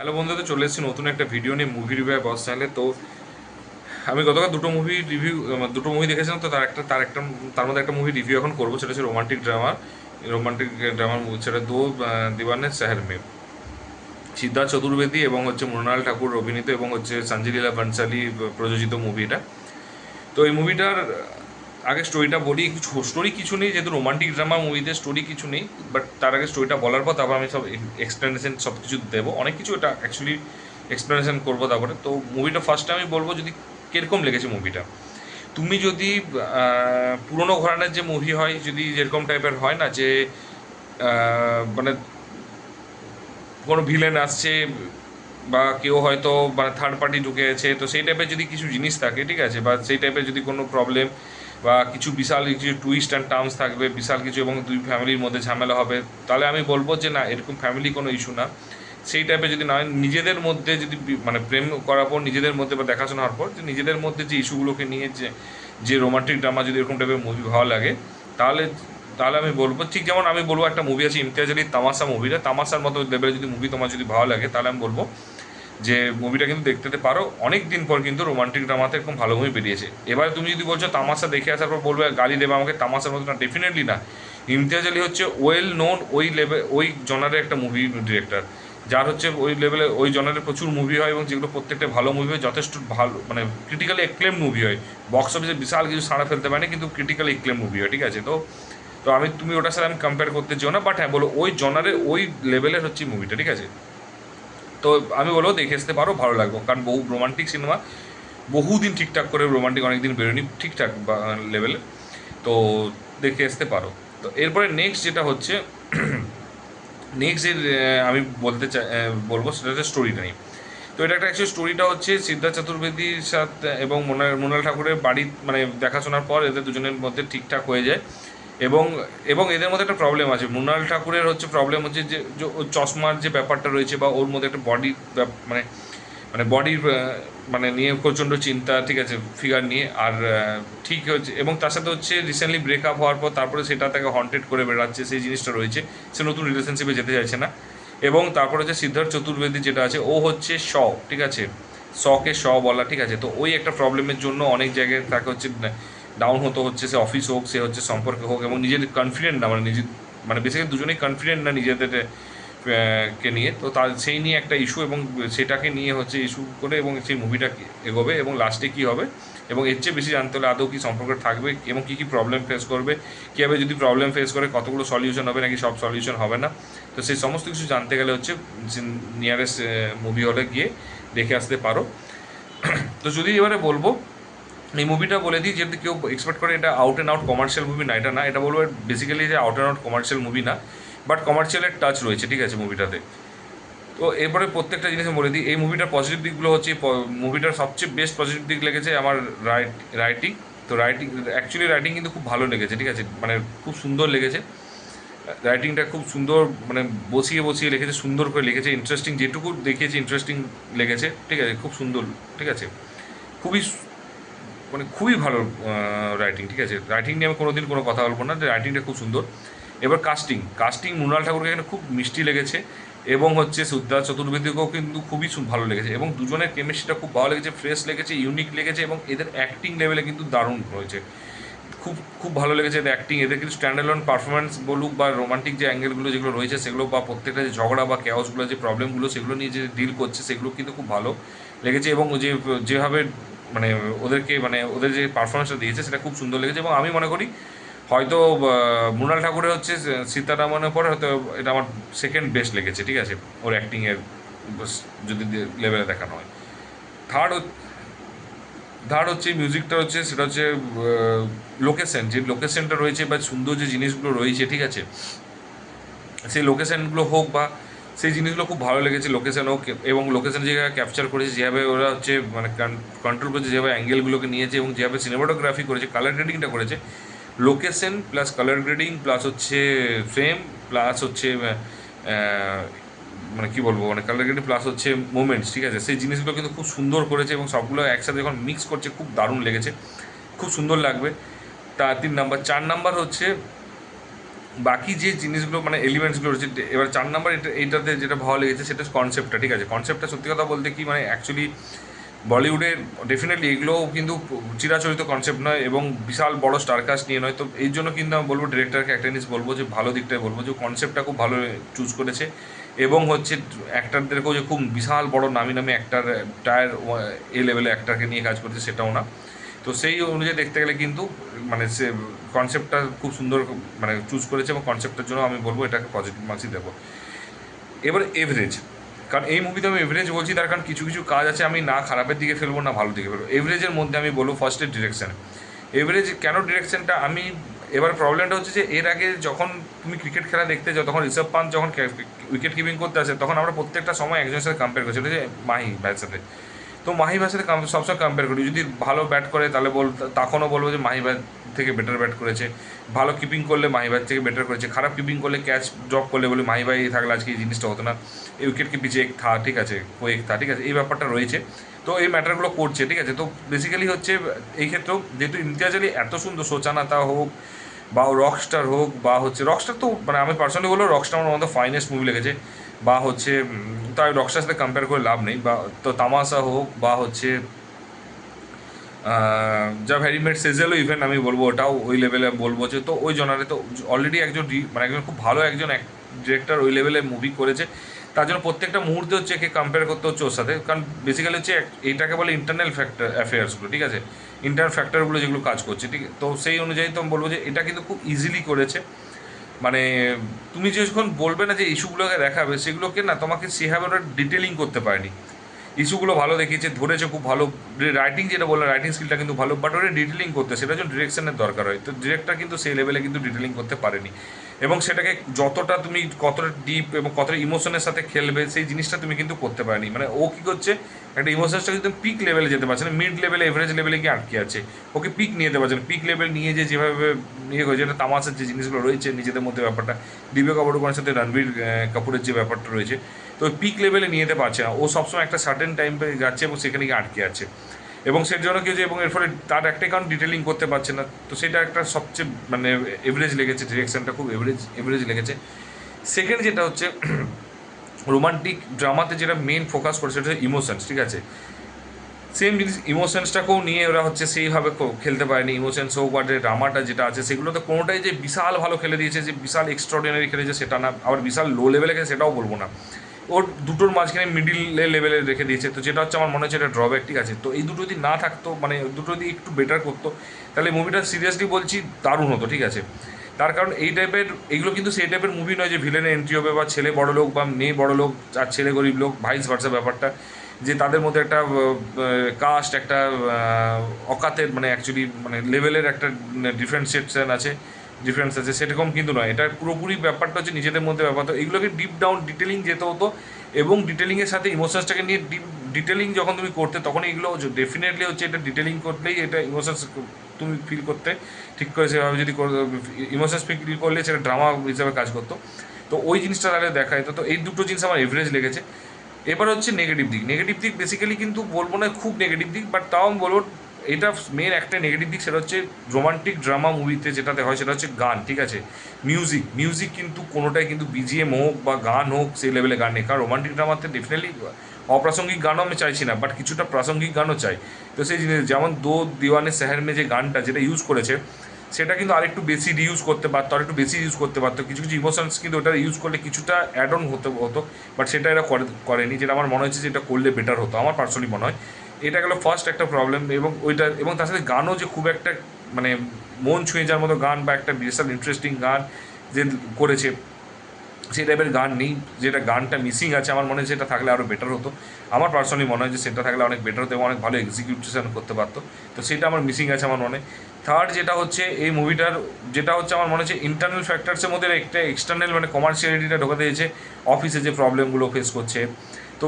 Hello বন্ধুদের, চলে এসেছি নতুন একটা ভিডিও নিয়ে মুভি রিভিউ বস চ্যানেলে। তো আমি গতকাল দুটো মুভি দেখেছিলাম। তো তার মধ্যে একটা মুভি রিভিউ এখন করবো, সেটা হচ্ছে রোমান্টিক ড্রামার মুভি, সেটা দো দিওয়ানে শহর মে। সিদ্ধার্থ চতুর্বেদী এবং হচ্ছে মৃণাল ঠাকুর অভিনীত এবং হচ্ছে সঞ্জয় লীলা বনশালী প্রযোজিত মুভিটা। তো এই মুভিটার আগে স্টোরিটা বলি। স্টোরি কিছু নেই, যেহেতু রোমান্টিক ড্রামা মুভিতে স্টোরি কিছু নেই। বাট তার আগে স্টোরিটা বলার পর তারপর আমি সব এক্সপ্লেনেশন সব কিছু দেবো। অনেক কিছু এটা অ্যাকচুয়ালি এক্সপ্লেনেশন করবো তারপরে। তো মুভিটা ফার্স্টে আমি বলবো যদি কীরকম লেগেছে মুভিটা। তুমি যদি পুরোনো ঘরানার যে মুভি হয়, যদি যেরকম টাইপের হয় না, যে মানে কোনো ভিলেন আসছে বা কেউ হয়তো মানে থার্ড পার্টি ঢুকে আছে, তো সেই টাইপের যদি কিছু জিনিস থাকে, ঠিক আছে, বা সেই টাইপের যদি কোনো প্রবলেম বা কিছু বিশাল কিছু টুইস্ট অ্যান্ড টার্মস থাকবে, বিশাল কিছু, এবং দুই ফ্যামিলির মধ্যে ঝামেলা হবে, তাহলে আমি বলবো যে না, এরকম ফ্যামিলি কোনো ইস্যু না। সেই টাইপের যদি না হয়, নিজেদের মধ্যে যদি মানে প্রেম করার পর নিজেদের মধ্যে বা দেখাশোনা হওয়ার পর যে নিজেদের মধ্যে যে ইস্যুগুলোকে নিয়ে যে যে রোমান্টিক ড্রামা যদি এরকম টাইপের মুভি ভালো লাগে, তাহলে তাহলে আমি বলবো, ঠিক যেমন আমি বলবো একটা মুভি আছে ইমতিয়াজ আলীর তামাশা মুভিটা, তামাশার মতো লেভেলে যদি মুভি তোমার যদি ভালো লাগে, তাহলে আমি বলবো যে মুভিটা কিন্তু দেখতে পারো। অনেক দিন পর কিন্তু রোমান্টিক ড্রামাতে এরকম ভালো মুভি বেরিয়েছে। এবার তুমি যদি বলছো তামাশা দেখে আসার পর বলবে গালি দেবে আমাকে তামাশার মতো, না, ডেফিনেটলি না। ইমতিয়াজ আলী হচ্ছে ওয়েল নোন ওই লেভেল ওই জনারের একটা মুভি ডিরেক্টর, যার হচ্ছে ওই লেভেলে ওই জনারের প্রচুর মুভি হয়, এবং যেগুলো প্রত্যেকটা ভালো মুভি হয়, যথেষ্ট ভালো, মানে ক্রিটিক্যালি এক্লেম মুভি হয়। বক্স অফিসে বিশাল কিছু সাড়া ফেলতে পারে না, কিন্তু ক্রিটিক্যালি এক্লেম মুভি হয়, ঠিক আছে। তো তো তুমি ওটার সাথে আমি কম্পেয়ার করতে চাও না, বাট হ্যাঁ বলো ওই জনারের ওই লেভেলের হচ্ছে মুভিটা, ঠিক আছে। তো আমি বলবো দেখে আসতে পারো, ভালো লাগবে। কারণ বহু রোমান্টিক সিনেমা বহুদিন ঠিকঠাক করে রোমান্টিক অনেকদিন বেরোনি ঠিকঠাক লেভেলে। তো দেখে আসতে পারো। তো এরপরে নেক্সট যেটা হচ্ছে নেক্সট যে আমি বলবো সেটা হচ্ছে স্টোরিটা নিয়ে। তো এটা একটা অ্যাকচুয়ালি স্টোরিটা হচ্ছে সিদ্ধার্থ চতুর্বেদীর সাথে এবং মৃণাল ঠাকুরের বাড়ি মানে দেখাশোনার পর এদের দুজনের মধ্যে ঠিকঠাক হয়ে যায়। এবং এবং এদের মধ্যে একটা প্রবলেম আছে। মৃণাল ঠাকুরের হচ্ছে প্রবলেম হচ্ছে যে ওর চশমার যে ব্যাপারটা রয়েছে, বা ওর মধ্যে একটা বডি মানে মানে বডির মানে নিয়ে প্রচণ্ড চিন্তা, ঠিক আছে, ফিগার নিয়ে। আর ঠিক হচ্ছে, এবং তার সাথে হচ্ছে রিসেন্টলি ব্রেকআপ হওয়ার পর তারপরে সেটা তাকে হন্টেড করে বেড়াচ্ছে, সেই জিনিসটা রয়েছে। সে নতুন রিলেশনশিপে যেতে চাইছে না। এবং তারপর হচ্ছে সিদ্ধার্থ চতুর্বেদী যেটা আছে, ও হচ্ছে ঠিক আছে, শকে বলা, ঠিক আছে। তো ওই একটা প্রবলেমের জন্য অনেক জায়গায় তাকে হচ্ছে ডাউন হতে হচ্ছে, সে অফিস হোক, সে হচ্ছে সম্পর্কে হোক, এবং নিজের কনফিডেন্ট না, মানে নিজের মানে বেসিক্যালি দুজনেই কনফিডেন্ট না নিজেদের কে নিয়ে। তো তার সেই নিয়ে একটা ইস্যু, এবং সেটাকে নিয়ে হচ্ছে ইস্যু করে এবং সেই মুভিটা এগোবে, এবং লাস্টে কী হবে, এবং এর চেয়ে বেশি জানতে হলে আদৌ কী সম্পর্ক থাকবে, এবং কী কী প্রবলেম ফেস করবে, কীভাবে যদি প্রবলেম ফেস করে কতগুলো সলিউশন হবে, নাকি সব সলিউশন হবে না। তো সেই সমস্ত কিছু জানতে গেলে হচ্ছে নিয়ারেস্ট মুভি হলে গিয়ে দেখে আসতে পারো। তো যদি এবারে বলবো এই মুভিটা বলে দিই, যেহেতু কেউ এক্সপেক্ট করে এটা out and out commercial movie না, এটা না। এটা বলবো বেসিক্যালি যে out and out commercial movie না, বাট কমার্শিয়ালের টাচ রয়েছে, ঠিক আছে, মুভিটাতে। তো এরপরে প্রত্যেকটা জিনিস বলে দিই। এই মুভিটার পজিটিভ দিকগুলো হচ্ছে, মুভিটার সবচেয়ে বেস্ট পজিটিভ দিক লেগেছে আমার রাইটিং। তো রাইটিং কিন্তু খুব ভালো লেগেছে, ঠিক আছে, মানে খুব সুন্দর লেগেছে। রাইটিংটা খুব সুন্দর, মানে বসিয়ে বসিয়ে লিখেছে, সুন্দর করে লিখেছে, ইন্টারেস্টিং যেটুকু দেখিয়েছে ইন্টারেস্টিং লেগেছে, ঠিক আছে, খুব সুন্দর, ঠিক আছে, খুবই মানে খুবই ভালো রাইটিং, ঠিক আছে। রাইটিং নিয়ে আমি কোনোদিন কোনো কথা বলবো না, যে রাইটিংটা খুব সুন্দর। এবার কাস্টিং মৃণাল ঠাকুরকে এখানে খুব মিষ্টি লেগেছে, এবং হচ্ছে সিদ্ধার্থ চতুর্বেদীকেও কিন্তু খুবই ভালো লেগেছে, এবং দুজনের কেমিস্ট্রিটা খুব ভালো লেগেছে, ফ্রেশ লেগেছে, ইউনিক লেগেছে, এবং এদের অ্যাক্টিং লেভেলে কিন্তু দারুণ হয়েছে। খুব খুব ভালো লেগেছে এদের অ্যাক্টিং। এদের কিন্তু স্ট্যান্ডার্ড পারফরমেন্স বলুক, বা রোমান্টিক যে অ্যাঙ্গেলগুলো যেগুলো রয়েছে সেগুলো, বা প্রত্যেকটা যে ঝগড়া বা ক্যাওসগুলো, যে প্রবলেমগুলো সেগুলো নিয়ে যে ডিল করছে, সেগুলো কিন্তু খুব ভালো লেগেছে। এবং যেভাবে মানে ওদেরকে মানে ওদের যে পারফরমেন্সটা দিয়েছে সেটা খুব সুন্দর লেগেছে। এবং আমি মনে করি হয়তো মৃণাল ঠাকুরের হচ্ছে সীতারামনের পরে হয়তো এটা আমার সেকেন্ড বেস্ট লেগেছে, ঠিক আছে, ওর অ্যাক্টিংয়ের যদি লেভেলে দেখানো হয়। থার্ড থার্ড হচ্ছে মিউজিকটা হচ্ছে, সেটা হচ্ছে লোকেশন, যে লোকেশনটা রয়েছে বা সুন্দর যে জিনিসগুলো রয়েছে, ঠিক আছে, সেই লোকেশনগুলো হোক বা সেই জিনিসগুলো খুব ভালো লেগেছে লোকেশন হোক। এবং লোকেশন যেভাবে ক্যাপচার করেছে, যেভাবে ওরা হচ্ছে মানে কন্ট্রোল করেছে, যেভাবে অ্যাঙ্গেলগুলোকে নিয়েছে, এবং যেভাবে সিনেমাটোগ্রাফি করেছে, কালার গ্রেডিংটা করেছে, location plus colour grading plus হচ্ছে ফ্রেম প্লাস হচ্ছে মানে কী বলবো, মানে কালার গ্রেডিং প্লাস হচ্ছে মোমেন্টস, ঠিক আছে, সেই জিনিসগুলো কিন্তু খুব সুন্দর করেছে, এবং সবগুলো একসাথে যখন মিক্স করছে খুব দারুণ লেগেছে, খুব সুন্দর লাগবে। 3 নাম্বার। 4 নাম্বার হচ্ছে বাকি যে জিনিসগুলো মানে এলিমেন্টসগুলো রয়েছে, এবার 4 নাম্বার এইটাতে যেটা ভালো লেগেছে সেটা কনসেপ্টটা, ঠিক আছে। কনসেপ্টটা সত্যি কথা বলতে কি মানে অ্যাকচুয়ালি বলিউডে ডেফিনেটলি এগুলোও কিন্তু চিরাচরিত কনসেপ্ট নয় এবং বিশাল বড় স্টারকাস্ট নিয়ে নয়। তো এই জন্য কিন্তু আমি বলবো ডিরেক্টরকে একটা জিনিস বলবো যে ভালো দিকটাই বলবো যে কনসেপ্টটা খুব ভালো চুজ করেছে এবং হচ্ছে অ্যাক্টারদেরকেও যে খুব বিশাল বড় নামি নামি অ্যাক্টার টায়ার এ লেভেলে অ্যাক্টারকে নিয়ে কাজ করছে সেটাও না। তো সেই অনুযায়ী দেখতে গেলে কিন্তু মানে সে কনসেপ্টটা খুব সুন্দর মানে চুজ করেছে এবং কনসেপ্টের জন্য আমি বলবো এটাকে পজিটিভ মার্কসই দেবো। এবার এভারেজ, কারণ এই মুভিতে আমি এভারেজ বলছি তার কারণ কিছু কিছু কাজ আছে আমি না খারাপের দিকে ফেলবো না ভালো দিকে ফেলবো। এভারেজের মধ্যে আমি বলবো ফার্স্টে ডিরেকশন। এভারেজ কেন ডিরেকশনটা আমি, এবার প্রবলেমটা হচ্ছে যে এর আগে যখন তুমি ক্রিকেট খেলা দেখতে যাও তখন ঋষভ পান্ত যখন উইকেট কিপিং করতে আসে তখন আমরা প্রত্যেকটা সময় একজনের সাথে কম্পেয়ার করছি, এটা যে মাহি ভাইয়ের সাথে। তো মাহি ভাইয়ের সাথে সবসময় কম্পেয়ার করি, যদি ভালো ব্যাট করে তাহলে তখনও বলবো যে মাহি ভাই থেকে বেটার ব্যাট করেছে, ভালো কিপিং করলে মাহি ভাই থেকে বেটার করেছে, খারাপ কিপিং করলে ক্যাচ ড্রপ করলে বলে মাহি ভাই থাকলে আজকে এই জিনিসটা হতো না, এই উইকেটকে পিছিয়ে এক থা, ঠিক আছে ও এক থা, ঠিক আছে, এই ব্যাপারটা রয়েছে। তো এই ম্যাটারগুলো করছে, ঠিক আছে। তো বেসিক্যালি হচ্ছে এই ক্ষেত্রেও যেহেতু ইমতিয়াজ আলী এত সুন্দর সোচানাতা হোক বা রকস্টার হোক বা হচ্ছে রকস্টার, তো মানে আমি পার্সোনালি বলবো রকস্টার আমার মধ্যে ফাইনেস্ট মুভি লেগেছে, বা হচ্ছে তাই রকস্টার সাথে কম্পেয়ার করে লাভ নেই, বা তো তামাশা হোক বা হচ্ছে যা ভ্যারি মেড সেজেলও ইভেন আমি বলবো ওটাও ওই লেভেলে বলবো যে, তো ওই জনারে তো অলরেডি একজন মানে একজন খুব ভালো একজন ডিরেক্টর ওই লেভেলে মুভি করেছে, তার জন্য প্রত্যেকটা মুহূর্তে হচ্ছে একে কম্পেয়ার করতে হচ্ছে ওর সাথে, কারণ বেসিক্যালি হচ্ছে এইটাকে বলে ইন্টারনাল অ্যাফেয়ার্সগুলো, ঠিক আছে, ইন্টারনাল ফ্যাক্টরগুলো যেগুলো কাজ করছে, ঠিক, তো সেই অনুযায়ী তো আমি বলবো যে এটা কিন্তু খুব ইজিলি করেছে। মানে তুমি যখন বলবে না যে ইস্যুগুলোকে দেখাবে সেগুলোকে না তোমাকে সেভাবে ওরা ডিটেলিং করতে পারেনি, ইস্যুগুলো ভালো দেখিয়েছে, ধরেছে খুব ভালো, রাইটিং যেটা বললাম রাইটিং স্কিলটা কিন্তু ভালো, বাট ওরা ডিটেলিং করতে সেটার জন্য ডিরেকশনের দরকার হয়, তো ডিরেক্টর কিন্তু সেই লেভেলে কিন্তু ডিটেলিং করতে পারেনি এবং সেটাকে যতটা তুমি কতটা ডিপ এবং কতটা ইমোশনের সাথে খেলবে সেই জিনিসটা তুমি কিন্তু করতে পারেনি। মানে ও কী করছে, একটা ইমোশনসটা কিন্তু পিক লেভেলে যেতে পারছে না, মিড লেভেলে এভারেজ লেভেলে গিয়ে আটকে আছে, ওকে পিক নিয়ে যেতে পারছে না, পিক লেভেল নিয়ে যেভাবে ইয়ে হয়েছে, এটা তামাশার যে জিনিসগুলো রয়েছে নিজেদের মধ্যে ব্যাপারটা, দিব্যা পাডুকোনের সাথে রণবীর কাপুরের যে ব্যাপারটা রয়েছে, তো পিক লেভেলে নিয়ে যেতে পারছে না, ও সবসময় একটা সার্টেন টাইম যাচ্ছে এবং সেখানে গিয়ে আটকে আছে এবং সের জন্য কি হচ্ছে, এবং এর ফলে তার একটাই কারণ ডিটেলিং করতে পারছে না, তো সেটা একটা সবচেয়ে মানে এভারেজ লেগেছে, ডিরেকশনটা খুব এভারেজ লেগেছে। সেকেন্ড যেটা হচ্ছে রোমান্টিক ড্রামাতে যেটা মেন ফোকাস করে সেটা হচ্ছে ইমোশনস, ঠিক আছে, সেম জিনিস ইমোশনসটাকেও নিয়ে ওরা হচ্ছে সেইভাবে খেলতে পারেনি, ইমোশনস হোক বা যে ড্রামাটা যেটা আছে সেগুলোতে কোনোটাই যে বিশাল ভালো খেলে দিয়েছে, যে বিশাল এক্সট্রাঅর্ডিনারি খেলেছে সেটা না, আবার বিশাল লো লেভেলে খেলে সেটাও বলবো না, ওর দুটোর মাঝখানে মিডিল লেভেলে রেখে দিয়েছে, তো যেটা হচ্ছে আমার মনে হচ্ছে এটা ড্রব্যাক, ঠিক আছে। তো এই দুটো যদি না থাকতো মানে দুটো যদি একটু বেটার করতো তাহলে মুভিটা সিরিয়াসলি বলছি দারুণ হতো, ঠিক আছে। তার কারণ এই টাইপের এগুলো কিন্তু সেই টাইপের মুভি নয় যে ভিলেনের এন্ট্রি হবে বা ছেলে বড় লোক বা মেয়ে বড় লোক আর ছেলে গরিব লোক ভাইস ভার্সা ব্যাপারটা, যে তাদের মধ্যে একটা কাস্ট একটা অকাতের মানে অ্যাকচুয়ালি মানে লেভেলের একটা ডিফারেন্সিয়েশন আছে, ডিফারেন্স আছে, সেরকম কিন্তু নয়, এটা পুরোপুরি ব্যাপারটা হচ্ছে নিজেদের মধ্যে ব্যাপার। তো এগুলোকে ডিপ ডাউন ডিটেলিং যেতে হতো এবং ডিটেলিংয়ের সাথে ইমোশনসটাকে নিয়ে ডিটেলিং যখন তুমি করতে তখন এগুলো ডেফিনেটলি হচ্ছে এটা ডিটেলিং করলেই এটা ইমোশনস তুমি ফিল করতে ঠিক করে সেভাবে যদি ইমোশনস ফিল করলে সেটা ড্রামা হিসাবে কাজ করতো, তো ওই জিনিসটা তাহলে দেখা যেত। তো এই দুটো জিনিস আমার এভারেজ লেগেছে। এবার হচ্ছে নেগেটিভ দিক বেসিক্যালি কিন্তু বলবো না খুব নেগেটিভ দিক, বাট তাও আমি বলবো এটা মেন একটা নেগেটিভ দিক, সেটা হচ্ছে রোমান্টিক ড্রামা মুভিতে যেটাতে হয় সেটা হচ্ছে গান, ঠিক আছে, মিউজিক কিন্তু কোনোটাই কিন্তু বিজিএম হোক বা গান হোক সেই লেভেলে গান নেই, কারণ রোমান্টিক ড্রামাতে ডেফিনেটলি অপ্রাসঙ্গিক গানও আমি চাইছি না, বাট কিছুটা প্রাসঙ্গিক গানও চাই। তো সেই জিনিস যেমন দো দিওয়ানে শহর মে যে গানটা যেটা ইউজ করেছে সেটা কিন্তু আরেকটু বেশি রিউজ করতে পারতো, আরেকটু বেশি ইউজ করতে পারতো, কিছু কিছু ইমোশনস কিন্তু ওটা ইউজ করলে কিছুটা অ্যাড অন হতো, বাট সেটা এরা করেনি, যেটা আমার মনে হচ্ছে যে এটা করলে বেটার হতো, আমার পার্সোনালি মনে হয়। এটা গেলো ফার্স্ট একটা প্রবলেম, এবং ওইটা এবং তার সাথে গানও যে খুব একটা মানে মন ছুঁয়ে যাওয়ার মতো গান বা একটা বিশাল ইন্টারেস্টিং গান যে করেছে সেই টাইপের গান নেই, যেটা গানটা মিসিং আছে, আমার মনে হয় সেটা থাকলে আরও বেটার হতো, আমার পার্সোনালি মনে হয় যে সেটা থাকলে অনেক বেটার হতো এবং অনেক ভালো এক্সিকিউশন করতে পারতো, তো সেটা আমার মিসিং আছে আমার মনে। থার্ড যেটা হচ্ছে এই মুভিটার যেটা হচ্ছে আমার মনে হচ্ছে ইন্টারনাল ফ্যাক্টরসের মধ্যে একটা এক্সটার্নাল মানে কমার্শিয়ালিটিটা ঢোকাতে দিয়েছে, অফিসে যে প্রবলেমগুলো ফেস করছে, তো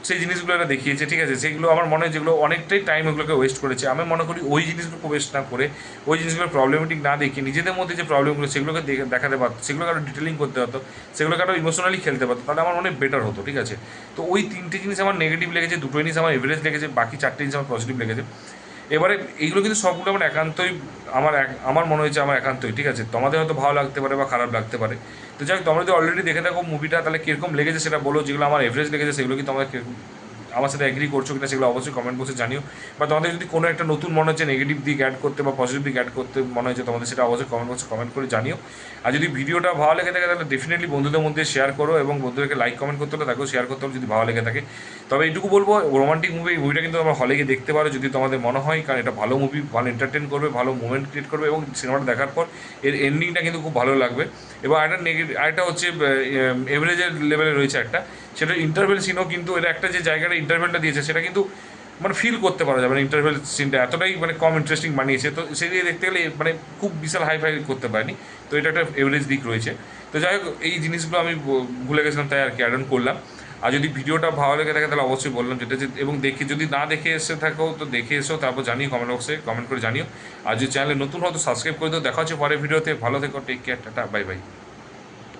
সেই জিনিসগুলো এরা দেখিয়েছে, ঠিক আছে, সেগুলো আমার মনে হয় যেগুলো অনেকটাই টাইম ওগুলোকে ওয়েস্ট করেছে, আমি মনে করি ওই জিনিসগুলোকে ওয়েস্ট না করে ওই জিনিসগুলো প্রবলেমেটিক না দেখিয়ে নিজেদের মধ্যে যে প্রবলেমগুলো সেগুলোকে দেখাতে পারতো, সেগুলোকে আরও ডিটেলিং করতে পারতো, সেগুলোকে আরও ইমোশনালি খেলতে পারতো, তাহলে আমার মনে হয় বেটার হতো, ঠিক আছে। তো ওই তিনটে জিনিস আমার নেগেটিভ লেগেছে, দুটো জিনিস আমার এভারেজ লেগেছে, বাকি চারটে জিনিস আমার পজিটিভ লেগেছে। এবারে এইগুলো কিন্তু সবগুলো আমার একান্তই আমার মনে হয়েছে আমার একান্তই, ঠিক আছে? তোমাদের হয়তো ভালো লাগতে পারে বা খারাপ লাগতে পারে। তো যাই হোক, তোমরা যদি অলরেডি দেখে থাকো মুভিটা, তাহলে কীরকম লেগেছে সেটা বলো। যেগুলো আমার এভারেজ লেগেছে সেগুলো কি তোমাদের আমার সাথে এগ্রি করছো কিনা সেগুলো অবশ্যই কমেন্ট বক্সে জানিও। বা তোমাদের যদি কোনো একটা নতুন মনে হচ্ছে নেগেটিভ দিক অ্যাড করতে বা পজিটিভ দিক অ্যাড করতে মনে হচ্ছে তোমাদের, সেটা অবশ্যই কমেন্ট বক্সে কমেন্ট করে জানিও। আর যদি ভিডিওটা ভালো লেগে থাকে তাহলে ডেফিনেটলি বন্ধুদের মধ্যে শেয়ার করো, এবং বন্ধুদেরকে লাইক কমেন্ট করতে হলে তাকেও শেয়ার করতে হবে যদি ভালো লেগে থাকে। তবে এইটুকু বলবো, রোমান্টিক মুভি, এই মুভিটা কিন্তু তোমরা হলে গিয়ে দেখতে পারো যদি তোমাদের মনে হয়, কারণ এটা ভালো মুভি, ভালো এন্টারটেন করবে, ভালো মুভমেন্ট ক্রিয়েট করবে, এবং সিনেমাটা দেখার পর এর এন্ডিংটা কিন্তু খুব ভালো লাগবে। এবং আরেকটা হচ্ছে এভারেজের লেভেলে রয়েছে একটা, সেটা ইন্টারভেল সিনও, কিন্তু এটা একটা যে জায়গাটা ইন্টারভেলটা দিয়েছে সেটা কিন্তু মানে ফিল করতে পারা যাবে না। ইন্টারভেল সিনটা এতটাই মানে কম ইন্টারেস্টিং বানিয়েছে, তো সেই দিয়ে দেখতে গেলে মানে খুব বিশাল হাইফাই করতে পারেনি। তো এটা একটা এভারেজ দিক রয়েছে। তো যাই হোক, এই জিনিসগুলো আমি ভুলে গেছিলাম, তাই আর কি অ্যাড অন করলাম। আর যদি ভিডিওটা ভালো লেগে থাকে তাহলে অবশ্যই বললাম যেটা যে, এবং দেখে যদি না দেখে এসে থাকো তো দেখে এসো, তারপর জানিও কমেন্ট বক্সে কমেন্ট করে জানিও। আর যদি চ্যানেলে নতুন হয়তো সাবস্ক্রাইব করে দিও। দেখা হচ্ছে পরের ভিডিওতে। ভালো থেকো, take care, tata, bye by.